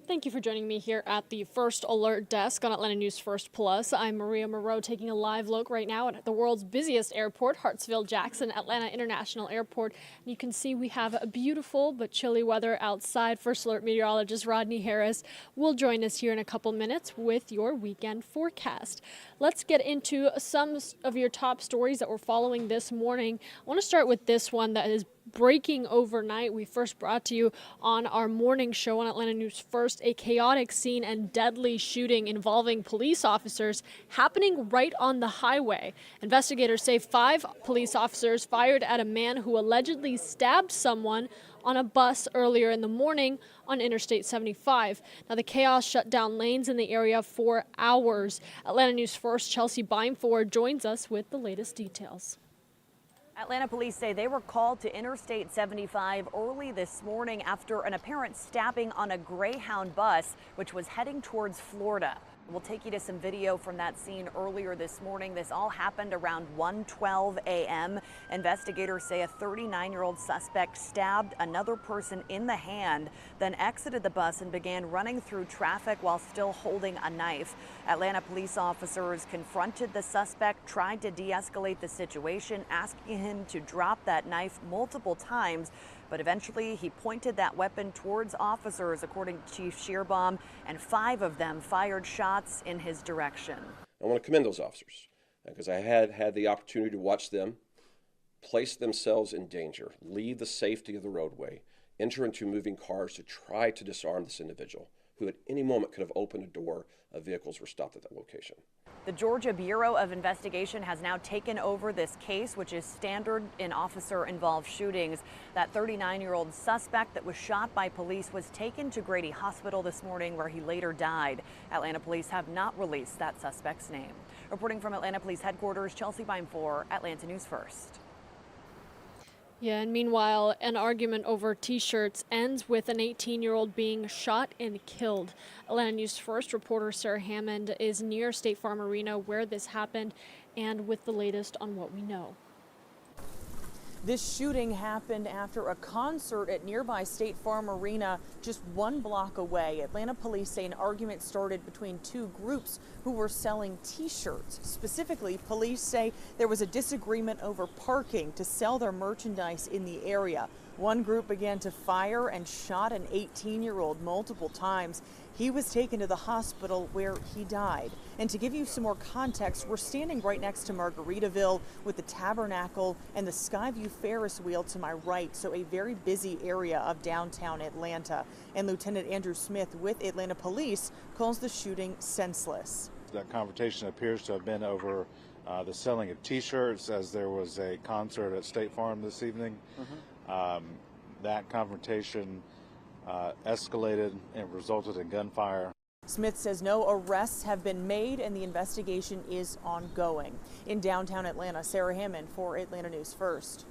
Thank you for joining me here at the First Alert Desk on Atlanta News First Plus. I'm Maria Moreau taking a live look right now at the world's busiest airport, Hartsfield-Jackson Atlanta International Airport. And you can see we have a beautiful but chilly weather outside. First Alert meteorologist Rodney Harris will join us here in a couple minutes with your weekend forecast. Let's get into some of your top stories that we're following this morning. I want to start with this one that is breaking overnight. We first brought to you on our morning show on Atlanta News First a chaotic scene and deadly shooting involving police officers happening right on the highway. Investigators say 5 police officers fired at a man who allegedly stabbed someone on a bus earlier in the morning on Interstate 75. Now, the chaos shut down lanes in the area for hours. Atlanta News First Chelsea Bimeford joins us with the latest details. Atlanta police say they were called to Interstate 75 early this morning after an apparent stabbing on a Greyhound bus, which was heading towards Florida. We'll take you to some video from that scene earlier this morning. This all happened around 1:12 a.m. Investigators say a 39-year-old suspect stabbed another person in the hand, then exited the bus and began running through traffic while still holding a knife. Atlanta police officers confronted the suspect, tried to de-escalate the situation, asking him to drop that knife multiple times. But eventually he pointed that weapon towards officers, according to Chief Shearbaum, and 5 of them fired shots in his direction. I want to commend those officers because I had the opportunity to watch them place themselves in danger, leave the safety of the roadway, enter into moving cars to try to disarm this individual who at any moment could have opened a door of vehicles were stopped at that location. The Georgia Bureau of Investigation has now taken over this case, which is standard in officer-involved shootings. That 39-year-old suspect that was shot by police was taken to Grady Hospital this morning, where he later died. Atlanta police have not released that suspect's name. Reporting from Atlanta Police Headquarters, Chelsea Bimeford, Atlanta News First. Yeah, and meanwhile, an argument over T-shirts ends with an 18-year-old being shot and killed. Atlanta News First reporter Sarah Hammond is near State Farm Arena where this happened and with the latest on what we know. This shooting happened after a concert at nearby State Farm Arena just 1 block away. Atlanta police say an argument started between 2 groups who were selling T-shirts. Specifically, police say there was a disagreement over parking to sell their merchandise in the area. One group began to fire and shot an 18-year-old multiple times. He was taken to the hospital where he died. And to give you some more context, we're standing right next to Margaritaville with the Tabernacle and the Skyview Ferris wheel to my right, so a very busy area of downtown Atlanta. And Lieutenant Andrew Smith with Atlanta Police calls the shooting senseless. That confrontation appears to have been over the selling of T-shirts, as there was a concert at State Farm this evening. That confrontation escalated and resulted in gunfire. Smith says no arrests have been made and the investigation is ongoing. In downtown Atlanta, Sarah Hammond for Atlanta News First.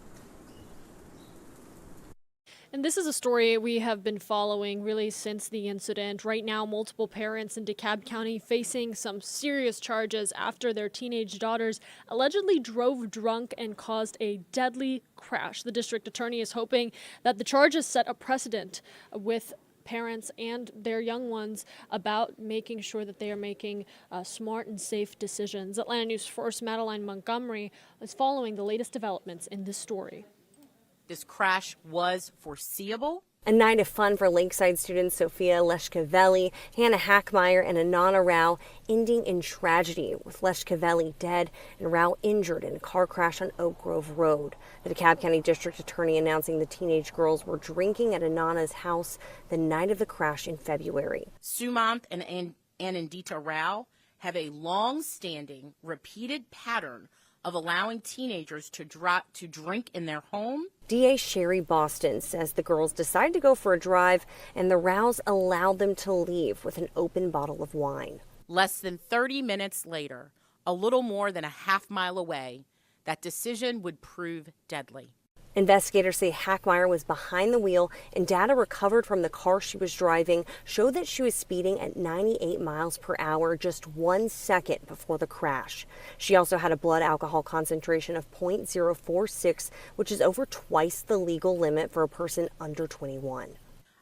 And this is a story we have been following really since the incident. Right now, multiple parents in DeKalb County facing some serious charges after their teenage daughters allegedly drove drunk and caused a deadly crash. The district attorney is hoping that the charges set a precedent with parents and their young ones about making sure that they are making smart and safe decisions. Atlanta News First Madeline Montgomery is following the latest developments in this story. This crash was foreseeable. A night of fun for Lakeside students Sophia Leshkavelli, Hannah Hackmeyer, and Anana Rao ending in tragedy, with Leshkavelli dead and Rao injured in a car crash on Oak Grove Road. The DeKalb County District Attorney announcing the teenage girls were drinking at Anana's house the night of the crash in February. Sumant and Anandita Rao have a long-standing, repeated pattern of allowing teenagers to drink in their home. DA Sherry Boston says the girls decided to go for a drive and the Rows allowed them to leave with an open bottle of wine. Less than 30 minutes later, a little more than a half-mile away, that decision would prove deadly. Investigators say Hackmeyer was behind the wheel, and data recovered from the car she was driving showed that she was speeding at 98 miles per hour just 1 second before the crash. She also had a blood alcohol concentration of 0.046, which is over twice the legal limit for a person under 21.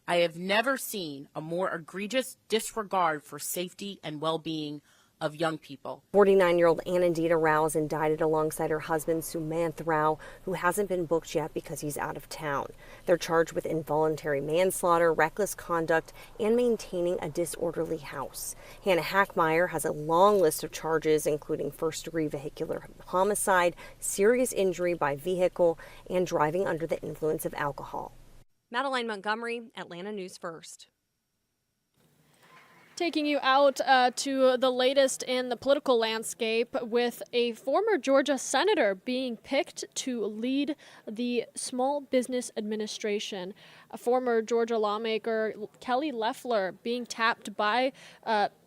I have never seen a more egregious disregard for safety and well-being of young people. 49-year-old Anandita Rao is indicted alongside her husband Sumanth Rao, who hasn't been booked yet because he's out of town. They're charged with involuntary manslaughter, reckless conduct, and maintaining a disorderly house. Hannah Hackmeyer has a long list of charges, including first-degree vehicular homicide, serious injury by vehicle, and driving under the influence of alcohol. Madeline Montgomery, Atlanta News First. Taking you out to the latest in the political landscape, with a former Georgia senator being picked to lead the Small Business Administration. A former Georgia lawmaker, Kelly Loeffler, being tapped by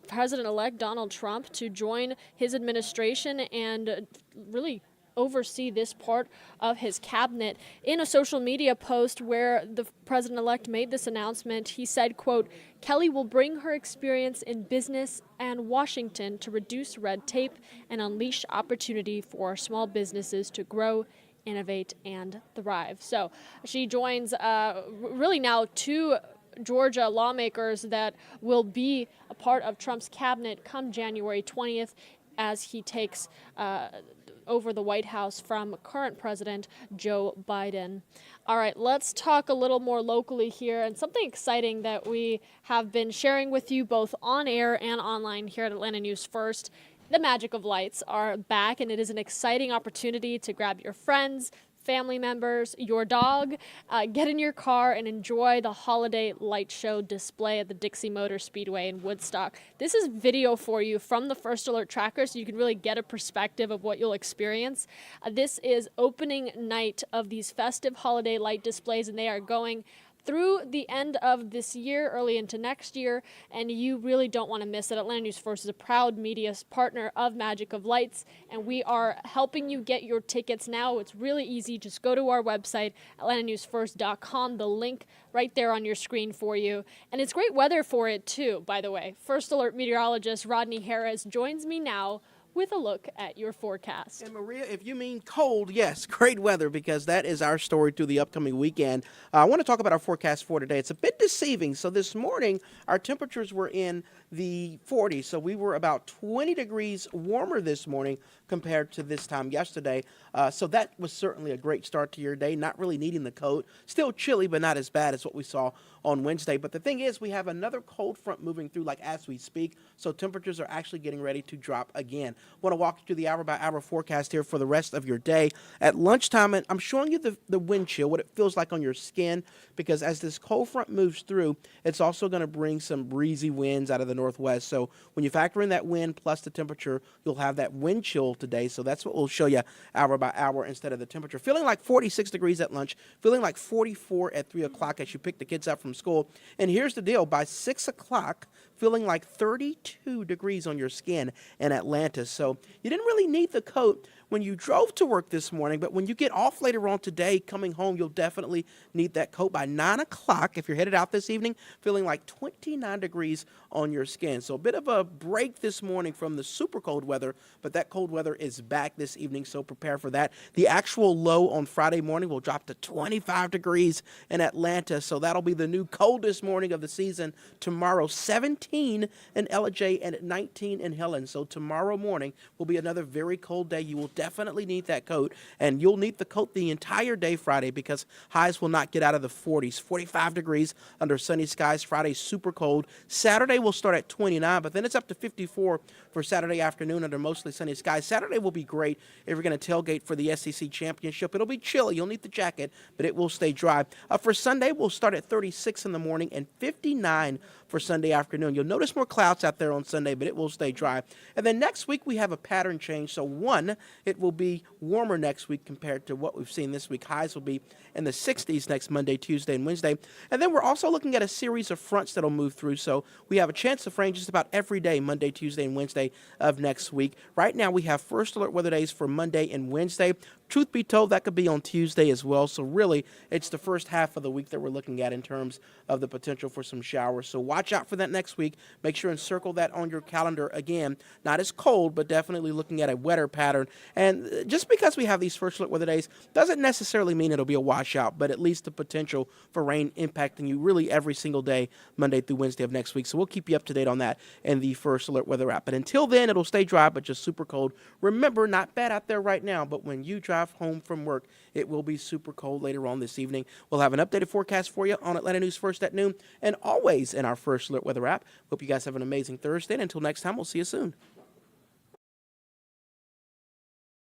President-elect Donald Trump to join his administration and really oversee this part of his cabinet. In a social media post where the president-elect made this announcement, he said, quote, "Kelly will bring her experience in business and Washington to reduce red tape and unleash opportunity for small businesses to grow, innovate, and thrive." So she joins really now two Georgia lawmakers that will be a part of Trump's cabinet come January 20th as he takes over the White House from current President Joe Biden. All right, let's talk a little more locally here, and something exciting that we have been sharing with you both on air and online here at Atlanta News First. The Magic of Lights are back, and it is an exciting opportunity to grab your friends, family members, your dog, get in your car and enjoy the holiday light show display at the Dixie Motor Speedway in Woodstock. This is video for you from the First Alert tracker, so you can really get a perspective of what you'll experience. This is opening night of these festive holiday light displays, and they are going through the end of this year, early into next year, and you really don't want to miss it. Atlanta News First is a proud media partner of Magic of Lights, and we are helping you get your tickets now. It's really easy. Just go to our website, atlantanewsfirst.com, the link right there on your screen for you. And it's great weather for it, too, by the way. First Alert meteorologist Rodney Harris joins me now with a look at your forecast. And Maria, if you mean cold, yes, great weather, because that is our story through the upcoming weekend. I want to talk about our forecast for today. It's a bit deceiving. So this morning, our temperatures were in the 40s. So we were about 20 degrees warmer this morning compared to this time yesterday. So that was certainly a great start to your day, not really needing the coat. Still chilly, but not as bad as what we saw on Wednesday. But the thing is, we have another cold front moving through like as we speak. So temperatures are actually getting ready to drop again. I want to walk you through the hour-by-hour forecast here for the rest of your day. At lunchtime, I'm showing you the wind chill, what it feels like on your skin, because as this cold front moves through, it's also going to bring some breezy winds out of the northwest. So when you factor in that wind plus the temperature, you'll have that wind chill today. So that's what we'll show you hour by hour instead of the temperature. Feeling like 46 degrees at lunch, feeling like 44 at 3 o'clock as you pick the kids up from school. And here's the deal. By 6 o'clock, feeling like 32 degrees on your skin in Atlanta. So you didn't really need the coat when you drove to work this morning, but when you get off later on today, coming home, you'll definitely need that coat by 9 o'clock. If you're headed out this evening, feeling like 29 degrees on your skin. So a bit of a break this morning from the super cold weather, but that cold weather is back this evening, so prepare for that. The actual low on Friday morning will drop to 25 degrees in Atlanta, so that'll be the new coldest morning of the season. Tomorrow, 17 in LJ and 19 in Helen. So tomorrow morning will be another very cold day. You will definitely need that coat, and you'll need the coat the entire day Friday because highs will not get out of the 40s. 45 degrees under sunny skies. Friday super cold. Saturday will start at 29, but then it's up to 54 for Saturday afternoon under mostly sunny skies. Saturday will be great if you're going to tailgate for the SEC championship. It'll be chilly. You'll need the jacket, but it will stay dry. For Sunday, we'll start at 36 in the morning and 59 for Sunday afternoon. You'll notice more clouds out there on Sunday, but it will stay dry. And then next week, we have a pattern change. So one, it will be warmer next week compared to what we've seen this week. Highs will be in the 60s next Monday, Tuesday, and Wednesday. And then we're also looking at a series of fronts that'll move through. So we have a chance of rain just about every day, Monday, Tuesday, and Wednesday of next week. Right now, we have first alert weather days for Monday and Wednesday. Truth be told, that could be on Tuesday as well. So really, it's the first half of the week that we're looking at in terms of the potential for some showers. So watch out for that next week. Make sure and circle that on your calendar again. Not as cold, but definitely looking at a wetter pattern. And just because we have these first alert weather days doesn't necessarily mean it'll be a washout, but at least the potential for rain impacting you really every single day, Monday through Wednesday of next week. So we'll keep you up to date on that in the first alert weather app. But until then, it'll stay dry, but just super cold. Remember, not bad out there right now, but when you drive home from work, it will be super cold later on this evening. We'll have an updated forecast for you on Atlanta News First at noon and always in our first alert weather app. Hope you guys have an amazing Thursday. And until next time, we'll see you soon.